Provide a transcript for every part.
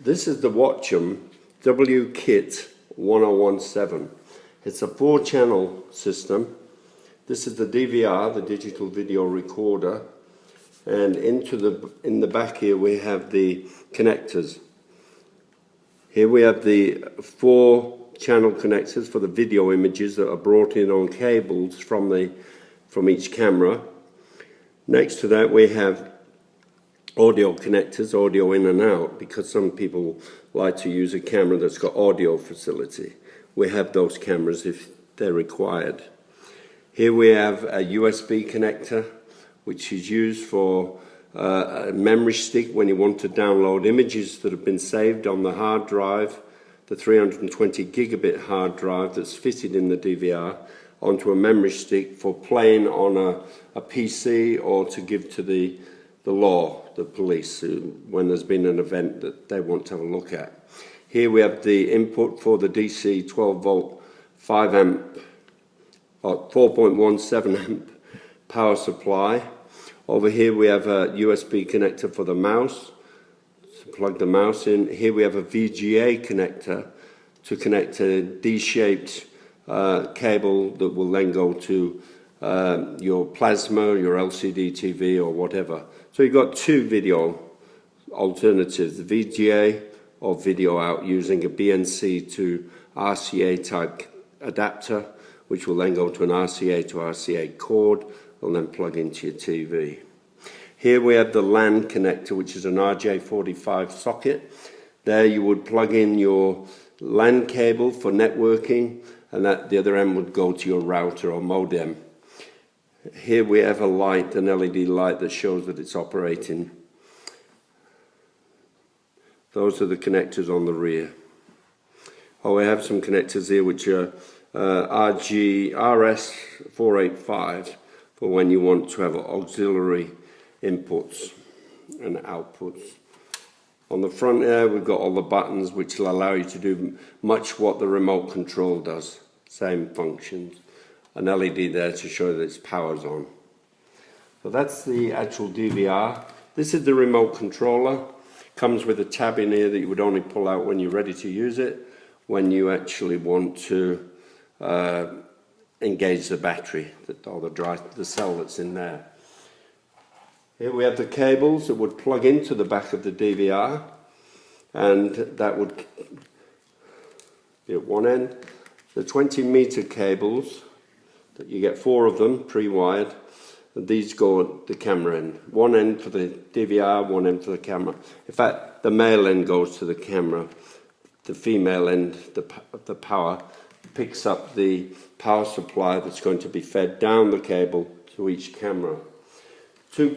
This is the Wotchum W-KIT1017. It's a 4-channel system. This is the DVR, the digital video recorder, and in the back here we have the connectors. Here we have the 4-channel connectors for the video images that are brought in on cables from each camera. Next to that we have audio connectors, audio in and out, because some people like to use a camera that's got audio facility. We have those cameras if they're required. Here we have a USB connector, which is used for a memory stick when you want to download images that have been saved on the hard drive, the 320 gigabit hard drive that's fitted in the DVR, onto a memory stick for playing on a PC or to give to the law, the police, when there's been an event that they want to have a look at. Here we have the input for the DC 12 volt 5 amp or 4.17 amp power supply. Over here we have a USB connector for the mouse, to plug the mouse in. Here we have a VGA connector to connect a D-shaped cable that will then go to your plasma, your LCD TV or whatever. So you've got 2 video alternatives, the VGA or video out using a BNC to RCA type adapter, which will then go to an RCA to RCA cord and then plug into your TV. Here we have the LAN connector, which is an RJ45 socket. There you would plug in your LAN cable for networking, and at the other end would go to your router or modem. Here we have a light, an LED light that shows that it's operating. Those are the connectors on the rear. Oh, we have some connectors here which are RS485 for when you want to have auxiliary inputs and outputs. On the front here we've got all the buttons which will allow you to do much what the remote control does, same functions. An LED there to show that its power's on. So that's the actual DVR. This is the remote controller. Comes with a tab in here that you would only pull out when you're ready to use it, when you actually want to engage the battery or the cell that's in there. Here we have the cables that would plug into the back of the DVR, and that would be at one end. The 20-meter cables, that you get 4 of them pre-wired, and these go at the camera end. One end for the DVR, one end for the camera. In fact, the male end goes to the camera. The female end, the power, picks up the power supply that's going to be fed down the cable to each camera. Two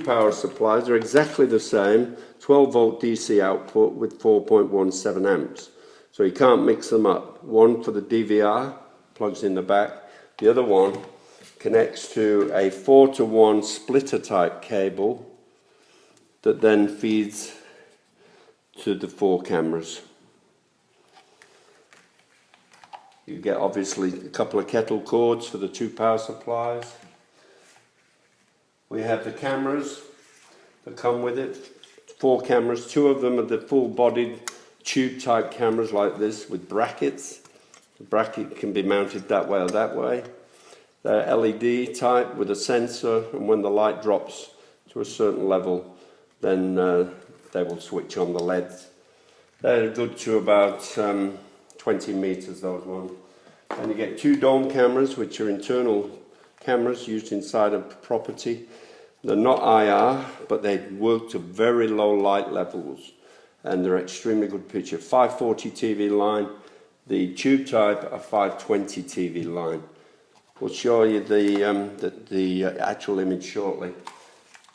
power supplies are exactly the same, 12 volt DC output with 4.17 amps. So you can't mix them up. One for the DVR, plugs in the back. The other one connects to a 4-to-1 splitter type cable that then feeds to the 4 cameras. You get obviously a couple of kettle cords for the 2 power supplies. We have the cameras that come with it, 4 cameras. 2 of them are the full-bodied tube type cameras like this with brackets. The bracket can be mounted that way or that way. They're LED type with a sensor, and when the light drops to a certain level, then they will switch on the LEDs. They're good to about 20 meters, those ones. And you get 2 dome cameras, which are internal cameras used inside a property. They're not IR, but they work to very low light levels, and they're extremely good picture. 540 TV line. The tube type, a 520 TV line. We'll show you the actual image shortly.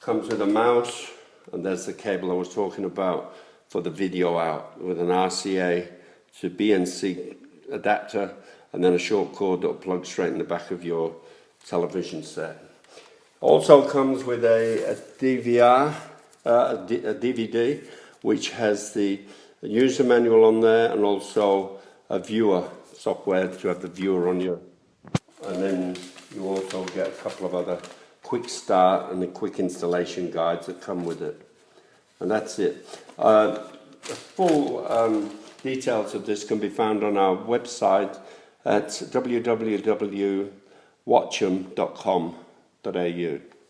Comes with a mouse, and there's the cable I was talking about for the video out, with an RCA to BNC adapter, and then a short cord that will plug straight in the back of your television set. Also comes with a DVR, a DVD, which has the user manual on there, and also a viewer software to have the viewer on your, and then you also get a couple of other quick start and the quick installation guides that come with it. And that's it. full details of this can be found on our website at www.wotchum.com.au.